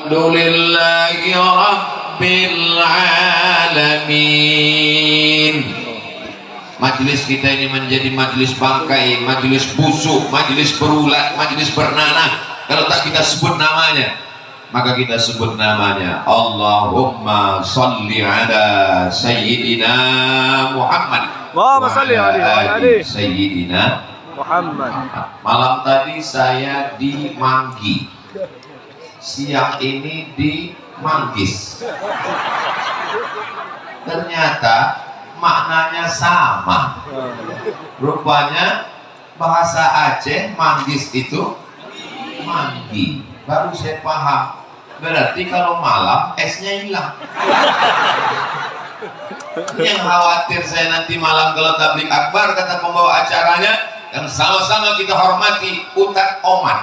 Alhamdulillahi Rabbil Alamin. Majelis kita ini menjadi majelis bangkai, majelis busuk, majelis berulat, majelis bernanah. Kalau tak kita sebut namanya, maka kita sebut namanya Allahumma salli ala Sayyidina Muhammad wa ala ali Sayyidina Muhammad. Malam tadi saya di Manggi, siang ini di Manggis. Ternyata maknanya sama. Rupanya bahasa Aceh Manggis itu Manggi. Baru saya paham. Berarti kalau malam esnya hilang. Yang khawatir saya nanti malam kalau tablik akbar, kata pembawa acaranya, dan sama-sama kita hormati Ustaz Oman.